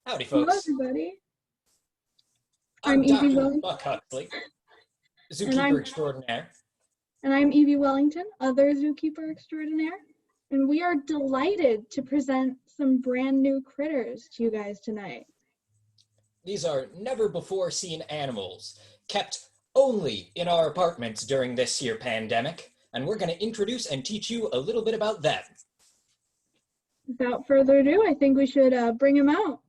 Howdy, Hello, folks. everybody. I'm I'm Evie Dr. Wellington, Buck Huxley, and Zookeeper I'm Extraordinaire. Evie Wellington, other zookeeper extraordinaire, and we are delighted to present some brand new critters to you guys tonight. These are never-before-seen animals, kept only in our apartments during this here pandemic, and we're going to introduce and teach you a little bit about them. Without further ado, I think we should bring them out.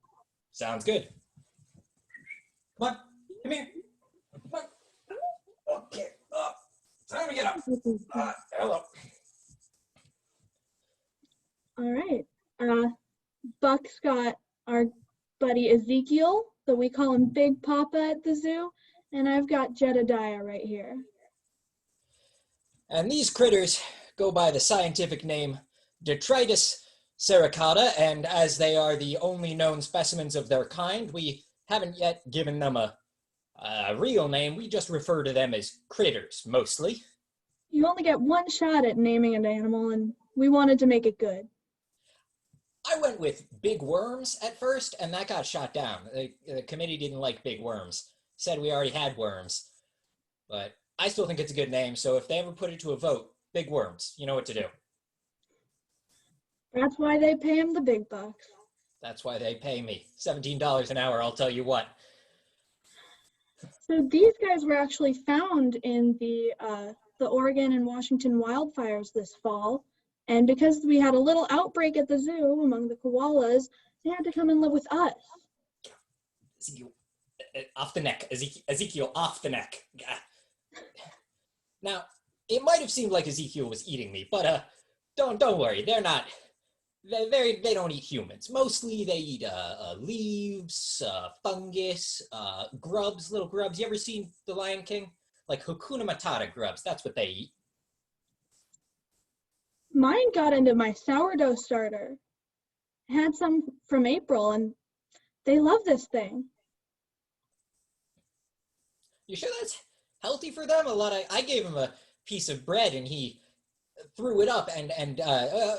Sounds good. Come on, come here. Come on. Okay, time to get up. Hello. All right. Buck's got our buddy Ezekiel, though we call him Big Papa at the zoo, and I've got Jedediah right here. And these critters go by the scientific name Detritus sericata, and as they are the only known specimens of their kind, we haven't yet given them a real name. We just refer to them as critters, mostly. You only get one shot at naming an animal, and we wanted to make it good. I went with big worms at first, and that got shot down. The committee didn't like big worms, said we already had worms. But I still think it's a good name, so if they ever put it to a vote, big worms, you know what to do. That's why they pay him the big bucks. That's why they pay me $17 an hour, I'll tell you what. So these guys were actually found in the Oregon and Washington wildfires this fall. And because we had a little outbreak at the zoo among the koalas, they had to come and live with us. Ezekiel, off the neck. Ezekiel, off the neck. Now, it might have seemed like Ezekiel was eating me, but don't worry. They're not. They don't eat humans. Mostly they eat leaves, fungus, grubs, little grubs. You ever seen The Lion King? Like Hakuna Matata grubs. That's what they eat. Mine got into my sourdough starter. I had some from April, and they love this thing. You sure that's healthy for them? I gave him a piece of bread, and he threw it up, and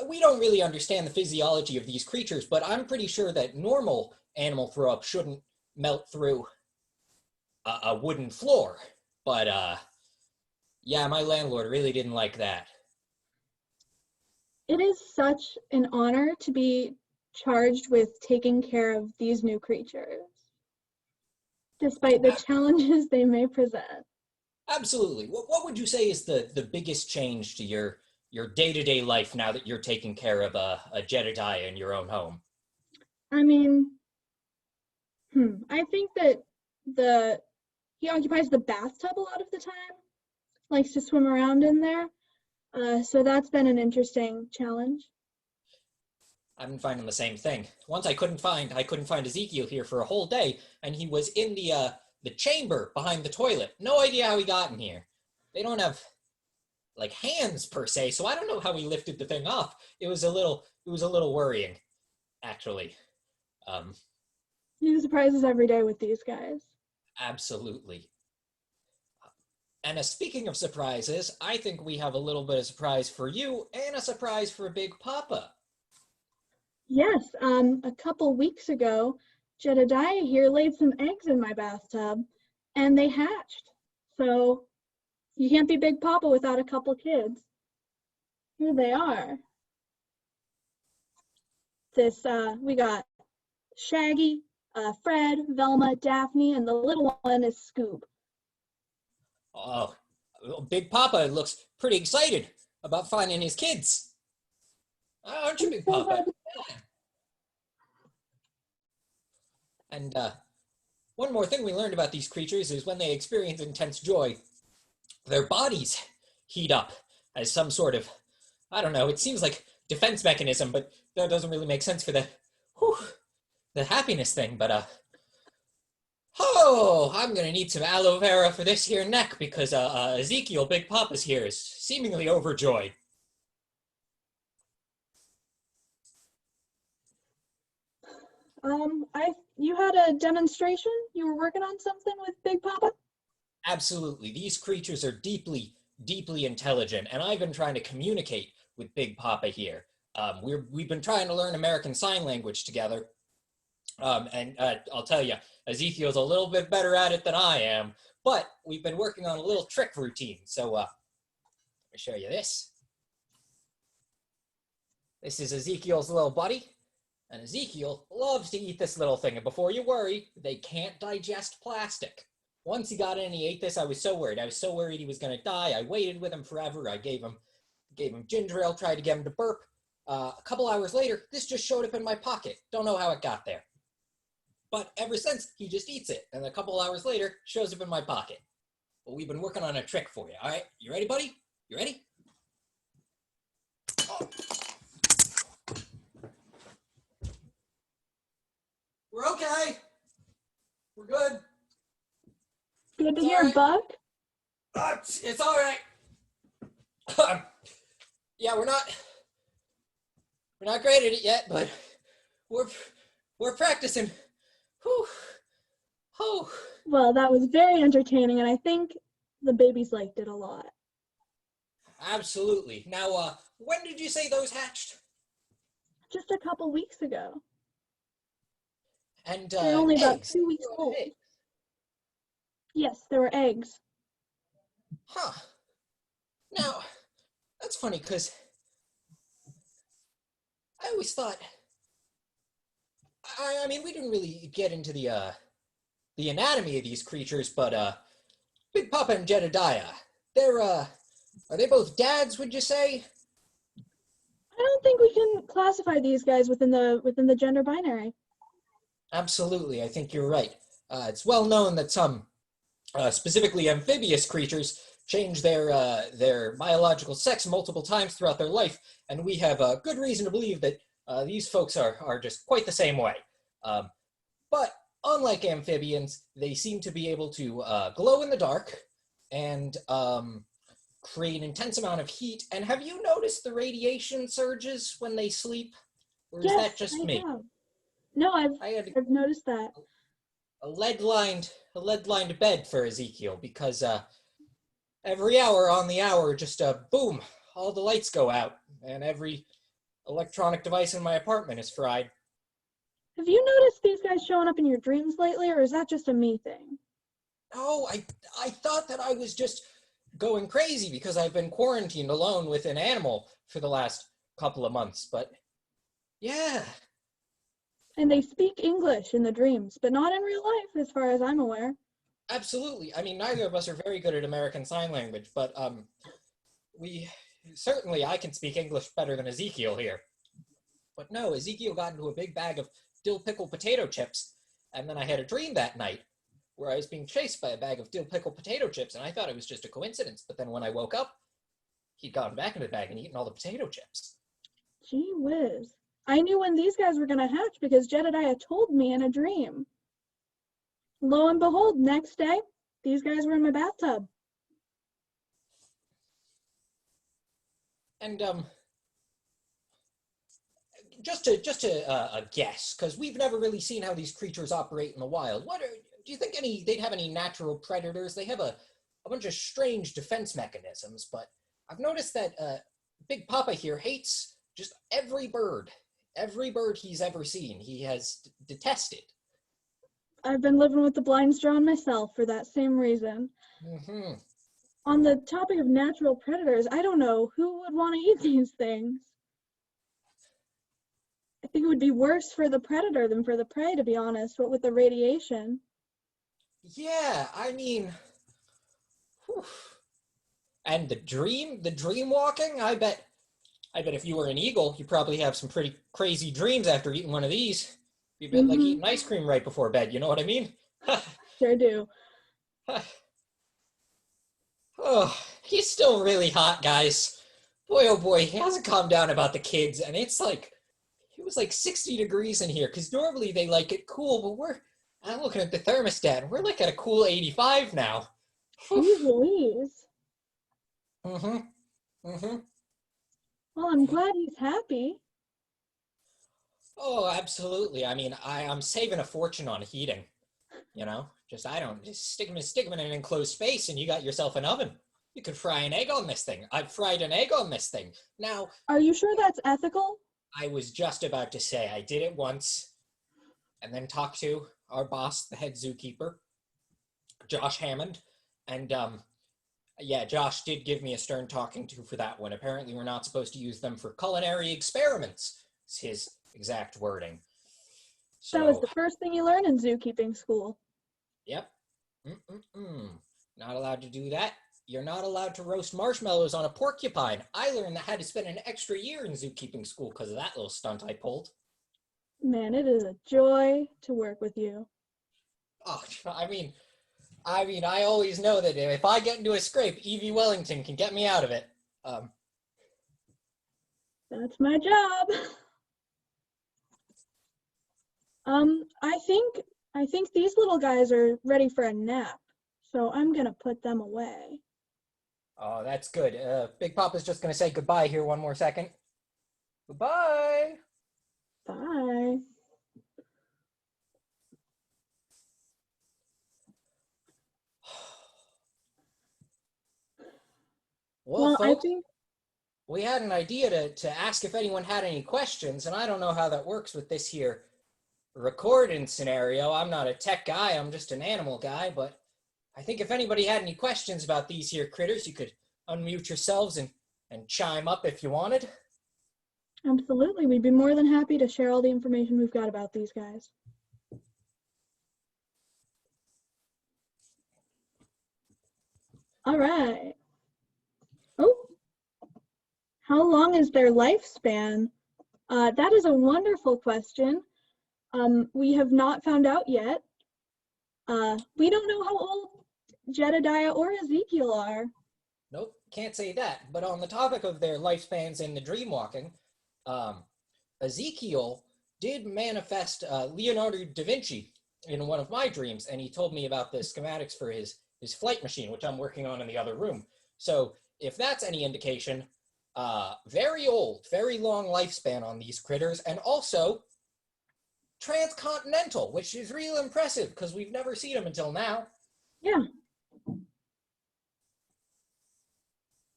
we don't really understand the physiology of these creatures, but I'm pretty sure that normal animal throw up shouldn't melt through a wooden floor. But yeah, my landlord really didn't like that. It is such an honor to be charged with taking care of these new creatures, despite the challenges they may present. Absolutely. What would you say is the biggest change to your day-to-day life now that you're taking care of a Jedediah in your own home? I mean, I think that he occupies the bathtub a lot of the time, likes to swim around in there. So that's been an interesting challenge. I've been finding the same thing. Once I couldn't find Ezekiel here for a whole day, and he was in the chamber behind the toilet. No idea how he got in here. They don't have like hands per se, so I don't know how he lifted the thing off. It was a little worrying, actually. New surprises every day with these guys. Absolutely. And speaking of surprises, I think we have a little bit of surprise for you and a surprise for Big Papa. Yes, a couple weeks ago, Jedediah here laid some eggs in my bathtub, and they hatched. So you can't be Big Papa without a couple kids. Here they are. We got Shaggy, Fred, Velma, Daphne, and the little one is Scoob. Oh, Big Papa looks pretty excited about finding his kids. Aren't you, Big Papa? And one more thing we learned about these creatures is when they experience intense joy, their bodies heat up as some sort of, I don't know, it seems like defense mechanism, but that doesn't really make sense for the happiness thing. But I'm gonna need some aloe vera for this here neck because Ezekiel, Big Papa's here, is seemingly overjoyed. You had a demonstration? You were working on something with Big Papa? Absolutely. These creatures are deeply, deeply intelligent, and I've been trying to communicate with Big Papa here. We've been trying to learn American Sign Language together, And I'll tell you, Ezekiel's a little bit better at it than I am, but we've been working on a little trick routine. So let me show you this. This is Ezekiel's little buddy, and Ezekiel loves to eat this little thing. And before you worry, they can't digest plastic. Once he got in and he ate this, I was so worried. I was so worried he was going to die. I waited with him forever. I gave him ginger ale, tried to get him to burp. A couple hours later, this just showed up in my pocket. Don't know how it got there. But ever since, he just eats it. And a couple hours later, shows up in my pocket. But we've been working on a trick for you. All right, you ready, buddy? You ready? Oh. We're okay. We're good. Good to hear, Buck. It's all right. Yeah, we're not great at it yet, but we're practicing. Whew. Oh. Well, that was very entertaining, and I think the babies liked it a lot. Absolutely. Now, when did you say those hatched? Just a couple weeks ago. And they're only about eggs. 2 weeks old. Yes, there were eggs. Huh. Now, that's funny because I always thought. I mean, we didn't really get into the anatomy of these creatures, but Big Papa and Jedediah, are they both dads? Would you say? I don't think we can classify these guys within the gender binary. Absolutely, I think you're right. It's well known that some, specifically amphibious creatures, change their biological sex multiple times throughout their life, and we have good reason to believe that these folks are just quite the same way. But unlike amphibians, they seem to be able to glow in the dark and create an intense amount of heat. And have you noticed the radiation surges when they sleep? Or is that just me? Have. No, I've noticed that. A lead-lined bed for Ezekiel because every hour on the hour, just boom, all the lights go out and every electronic device in my apartment is fried. Have you noticed these guys showing up in your dreams lately, or is that just a me thing? Oh, I thought that I was just going crazy because I've been quarantined alone with an animal for the last couple of months, but yeah. And they speak English in the dreams, but not in real life, as far as I'm aware. Absolutely. I mean, neither of us are very good at American Sign Language, but I can speak English better than Ezekiel here. But no, Ezekiel got into a big bag of dill pickle potato chips, and then I had a dream that night where I was being chased by a bag of dill pickle potato chips, and I thought it was just a coincidence. But then when I woke up, he'd gotten back in the bag and eaten all the potato chips. Gee whiz. I knew when these guys were going to hatch because Jedediah told me in a dream. Lo and behold, next day, these guys were in my bathtub. And just to guess, because we've never really seen how these creatures operate in the wild. Do you think they'd have any natural predators? They have a bunch of strange defense mechanisms, but I've noticed that Big Papa here hates just every bird he's ever seen. He has detested. I've been living with the blinds drawn myself for that same reason. Mm-hmm. On the topic of natural predators, I don't know who would want to eat these things. I think it would be worse for the predator than for the prey, to be honest, what with the radiation. Yeah, I mean, whew. And the dream walking, I bet if you were an eagle, you probably have some pretty crazy dreams after eating one of these. Be a bit like eating ice cream right before bed, you know what I mean? Sure do. Oh, he's still really hot, guys. Boy, oh boy, he hasn't calmed down about the kids, and it was like 60 degrees in here, because normally they like it cool, but I'm looking at the thermostat, and we're like at a cool 85 now. Jeez Louise. Mm-hmm. Mm-hmm. Well, I'm glad he's happy. Oh, absolutely. I mean, I'm saving a fortune on heating, you know? Just stick him in an enclosed space and you got yourself an oven. You could fry an egg on this thing. I've fried an egg on this thing. Now... Are you sure that's ethical? I was just about to say, I did it once. and then talk to our boss, the head zookeeper, Josh Hammond. And yeah, Josh did give me a stern talking to for that one. Apparently, we're not supposed to use them for culinary experiments, is his exact wording. That was So, the first thing you learn in zookeeping school. yep. Not allowed to do that. You're not allowed to roast marshmallows on a porcupine. I learned that I had to spend an extra year in zookeeping school because of that little stunt I pulled. Man, it is a joy to work with you. Oh, I always know that if I get into a scrape, Evie Wellington can get me out of it. That's my job. I think these little guys are ready for a nap, so I'm gonna put them away. Oh, that's good. Big Papa's just gonna say goodbye here one more second. Goodbye. Bye. Well, Well, I folks, think we had an idea to ask if anyone had any questions, and I don't know how that works with this here recording scenario. I'm not a tech guy, I'm just an animal guy, but I think if anybody had any questions about these here critters, you could unmute yourselves and chime up if you wanted. absolutely, we'd be more than happy to share all the information we've got about these guys. All right. Oh, how long is their lifespan? That is a wonderful question. We have not found out yet. We don't know how old Jedediah or Ezekiel are. Nope, can't say that. But on the topic of their lifespans and the dream walking, Ezekiel did manifest Leonardo da Vinci in one of my dreams, and he told me about the schematics for his flight machine, which I'm working on in the other room. So if that's any indication, very old, very long lifespan on these critters, and also transcontinental, which is real impressive because we've never seen them until now. Yeah.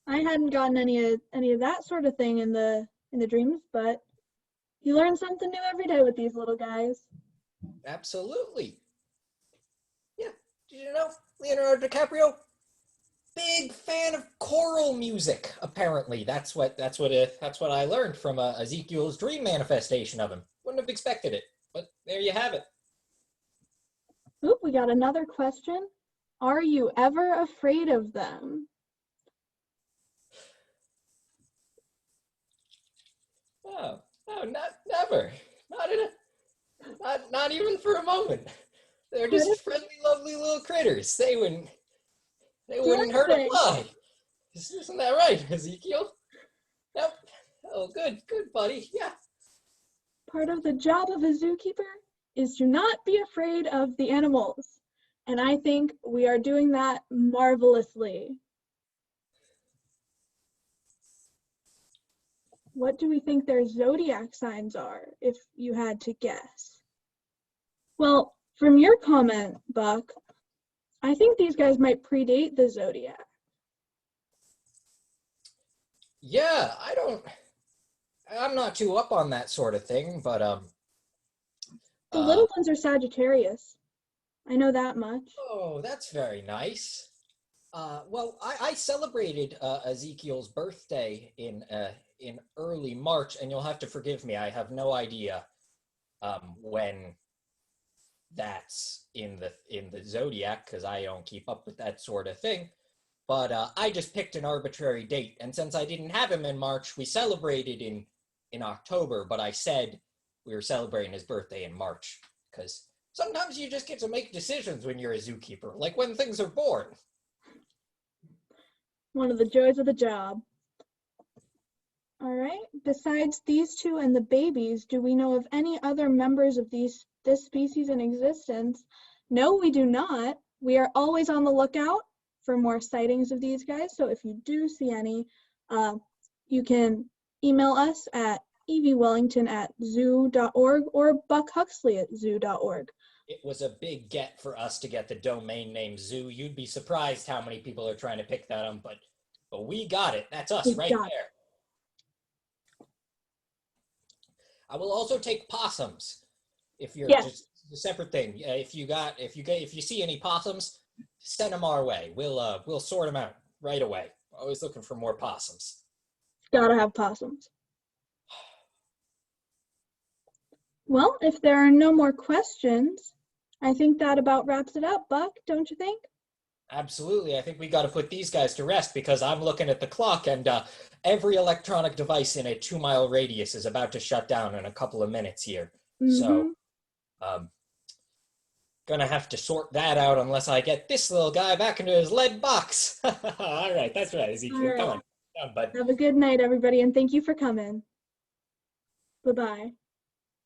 I hadn't gotten any of that sort of thing in the dreams, but you learn something new every day with these little guys. Absolutely. Yeah. Did you know Leonardo DiCaprio? Big fan of choral music. Apparently, that's what I learned from Ezekiel's dream manifestation of him. Wouldn't have expected it, but there you have it. Oop, we got another question. Are you ever afraid of them? Oh, no, never. Not even for a moment. They're just friendly, lovely little critters. They wouldn't hurt a fly. Isn't that right, Ezekiel? Yep. Oh, good, buddy. Yeah. Part of the job of a zookeeper is to not be afraid of the animals. And I think we are doing that marvelously. What do we think their zodiac signs are, if you had to guess? Well, from your comment, Buck, I think these guys might predate the zodiac. Yeah, I'm not too up on that sort of thing, but The little ones are Sagittarius. I know that much. Oh, that's very nice. Well, I celebrated Ezekiel's birthday in early March, and you'll have to forgive me. I have no idea when that's in the zodiac because I don't keep up with that sort of thing. But I just picked an arbitrary date, and since I didn't have him in March, we celebrated in October. But I said we were celebrating his birthday in March because sometimes you just get to make decisions when you're a zookeeper, like when things are born. One of the joys of the job. All right. Besides these two and the babies, do we know of any other members of this species in existence? No, we do not. We are always on the lookout for more sightings of these guys. So if you do see any, you can email us at evwellington@zoo.org or buckhuxley@zoo.org. It was a big get for us to get the domain name zoo. You'd be surprised how many people are trying to pick that up, but we got it. That's us right there. I will also take possums if you're just a separate thing. If you see any possums, send them our way. We'll sort them out right away. Always looking for more possums. Gotta have possums. Well, if there are no more questions, I think that about wraps it up, Buck, don't you think? Absolutely. I think we got to put these guys to rest because I'm looking at the clock and every electronic device in a 2 mile radius is about to shut down in a couple of minutes here. So, Mm-hmm. um, gonna have to sort that out unless I get this little guy back into his lead box. All right, that's right, All Ezekiel. Come right. on, down, bud. Have a good night, everybody, and thank you for coming. Bye-bye.